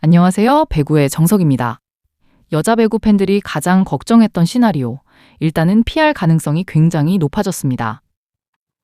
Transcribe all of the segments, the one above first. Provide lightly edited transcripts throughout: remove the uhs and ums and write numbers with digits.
안녕하세요. 배구의 정석입니다. 여자 배구 팬들이 가장 걱정했던 시나리오. 일단은 피할 가능성이 굉장히 높아졌습니다.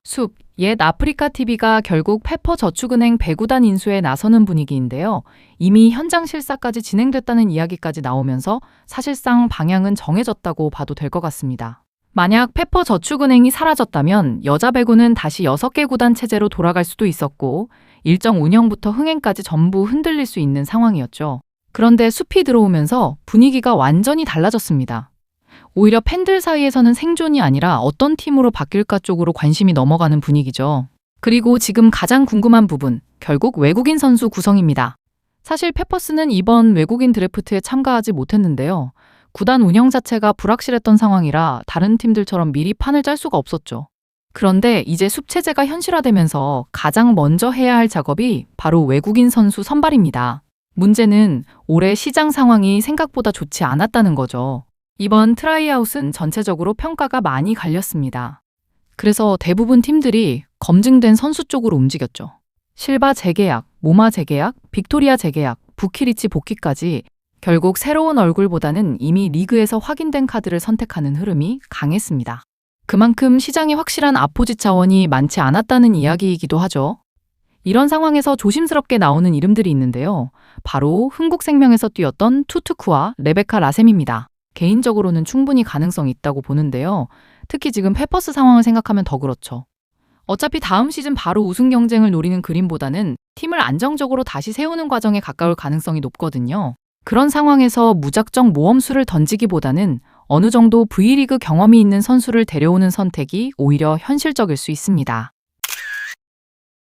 숲, 옛 아프리카 TV가 결국 페퍼저축은행 배구단 인수에 나서는 분위기인데요. 이미 현장 실사까지 진행됐다는 이야기까지 나오면서 사실상 방향은 정해졌다고 봐도 될 것 같습니다. 만약 페퍼저축은행이 사라졌다면 여자 배구는 다시 6개 구단 체제로 돌아갈 수도 있었고 일정 운영부터 흥행까지 전부 흔들릴 수 있는 상황이었죠. 그런데 숲이 들어오면서 분위기가 완전히 달라졌습니다. 오히려 팬들 사이에서는 생존이 아니라 어떤 팀으로 바뀔까 쪽으로 관심이 넘어가는 분위기죠. 그리고 지금 가장 궁금한 부분, 결국 외국인 선수 구성입니다. 사실 페퍼스는 이번 외국인 드래프트에 참가하지 못했는데요. 구단 운영 자체가 불확실했던 상황이라 다른 팀들처럼 미리 판을 짤 수가 없었죠. 그런데 이제 숲 체제가 현실화되면서 가장 먼저 해야 할 작업이 바로 외국인 선수 선발입니다. 문제는 올해 시장 상황이 생각보다 좋지 않았다는 거죠. 이번 트라이아웃은 전체적으로 평가가 많이 갈렸습니다. 그래서 대부분 팀들이 검증된 선수 쪽으로 움직였죠. 실바 재계약, 모마 재계약, 빅토리아 재계약, 부키리치 복귀까지 결국 새로운 얼굴보다는 이미 리그에서 확인된 카드를 선택하는 흐름이 강했습니다. 그만큼 시장에 확실한 아포지 차원이 많지 않았다는 이야기이기도 하죠. 이런 상황에서 조심스럽게 나오는 이름들이 있는데요. 바로 흥국생명에서 뛰었던 투투쿠와 레베카 라셈입니다. 개인적으로는 충분히 가능성이 있다고 보는데요. 특히 지금 페퍼스 상황을 생각하면 더 그렇죠. 어차피 다음 시즌 바로 우승 경쟁을 노리는 그림보다는 팀을 안정적으로 다시 세우는 과정에 가까울 가능성이 높거든요. 그런 상황에서 무작정 모험수를 던지기보다는 어느 정도 V리그 경험이 있는 선수를 데려오는 선택이 오히려 현실적일 수 있습니다.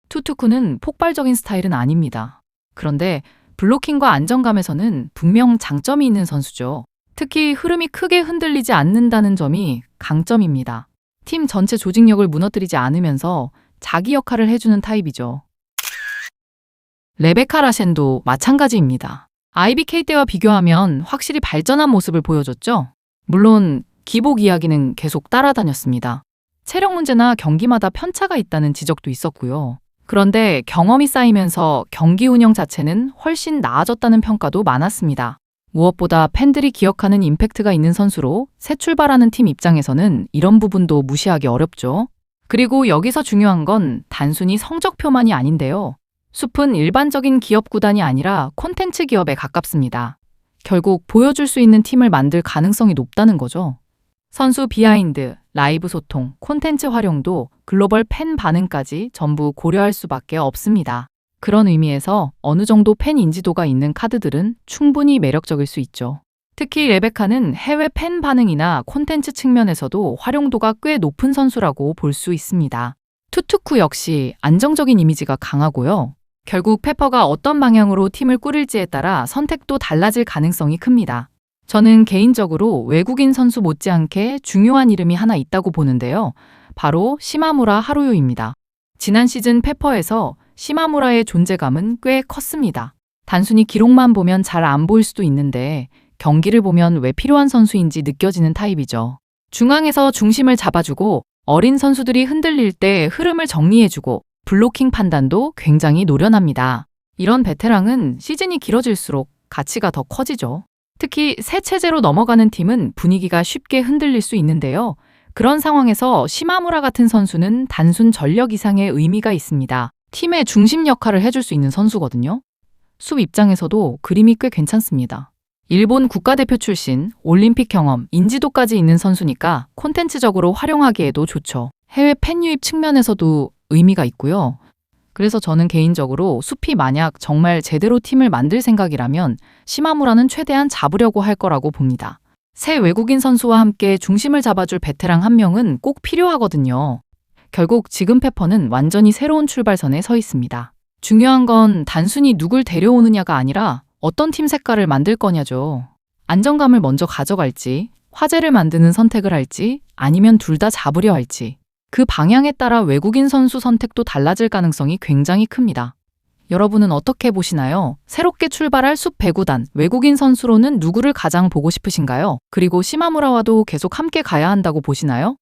투투쿠는 폭발적인 스타일은 아닙니다. 그런데 블로킹과 안정감에서는 분명 장점이 있는 선수죠. 특히 흐름이 크게 흔들리지 않는다는 점이 강점입니다. 팀 전체 조직력을 무너뜨리지 않으면서 자기 역할을 해주는 타입이죠. 레베카 라센도 마찬가지입니다. IBK 때와 비교하면 확실히 발전한 모습을 보여줬죠. 물론 기복 이야기는 계속 따라다녔습니다. 체력 문제나 경기마다 편차가 있다는 지적도 있었고요. 그런데 경험이 쌓이면서 경기 운영 자체는 훨씬 나아졌다는 평가도 많았습니다. 무엇보다 팬들이 기억하는 임팩트가 있는 선수로 새 출발하는 팀 입장에서는 이런 부분도 무시하기 어렵죠. 그리고 여기서 중요한 건 단순히 성적표만이 아닌데요. 숲은 일반적인 기업 구단이 아니라 콘텐츠 기업에 가깝습니다. 결국 보여줄 수 있는 팀을 만들 가능성이 높다는 거죠. 선수 비하인드, 라이브 소통, 콘텐츠 활용도 글로벌 팬 반응까지 전부 고려할 수밖에 없습니다. 그런 의미에서 어느 정도 팬 인지도가 있는 카드들은 충분히 매력적일 수 있죠. 특히 레베카는 해외 팬 반응이나 콘텐츠 측면에서도 활용도가 꽤 높은 선수라고 볼 수 있습니다. 투투쿠 역시 안정적인 이미지가 강하고요. 결국 페퍼가 어떤 방향으로 팀을 꾸릴지에 따라 선택도 달라질 가능성이 큽니다. 저는 개인적으로 외국인 선수 못지않게 중요한 이름이 하나 있다고 보는데요. 바로 시마무라 하루유입니다. 지난 시즌 페퍼에서 시마무라의 존재감은 꽤 컸습니다. 단순히 기록만 보면 잘 안 보일 수도 있는데 경기를 보면 왜 필요한 선수인지 느껴지는 타입이죠. 중앙에서 중심을 잡아주고 어린 선수들이 흔들릴 때 흐름을 정리해주고 블로킹 판단도 굉장히 노련합니다. 이런 베테랑은 시즌이 길어질수록 가치가 더 커지죠. 특히 새 체제로 넘어가는 팀은 분위기가 쉽게 흔들릴 수 있는데요. 그런 상황에서 시마무라 같은 선수는 단순 전력 이상의 의미가 있습니다. 팀의 중심 역할을 해줄 수 있는 선수거든요. 숲 입장에서도 그림이 꽤 괜찮습니다. 일본 국가대표 출신, 올림픽 경험, 인지도까지 있는 선수니까 콘텐츠적으로 활용하기에도 좋죠. 해외 팬 유입 측면에서도 의미가 있고요. 그래서 저는 개인적으로 숲이 만약 정말 제대로 팀을 만들 생각이라면 시마무라는 최대한 잡으려고 할 거라고 봅니다. 새 외국인 선수와 함께 중심을 잡아줄 베테랑 한 명은 꼭 필요하거든요. 결국 지금 페퍼는 완전히 새로운 출발선에 서 있습니다. 중요한 건 단순히 누굴 데려오느냐가 아니라 어떤 팀 색깔을 만들 거냐죠. 안정감을 먼저 가져갈지, 화제를 만드는 선택을 할지, 아니면 둘 다 잡으려 할지. 그 방향에 따라 외국인 선수 선택도 달라질 가능성이 굉장히 큽니다. 여러분은 어떻게 보시나요? 새롭게 출발할 숲 배구단, 외국인 선수로는 누구를 가장 보고 싶으신가요? 그리고 시마무라와도 계속 함께 가야 한다고 보시나요?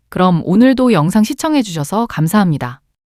그럼 오늘도 영상 시청해주셔서 감사합니다.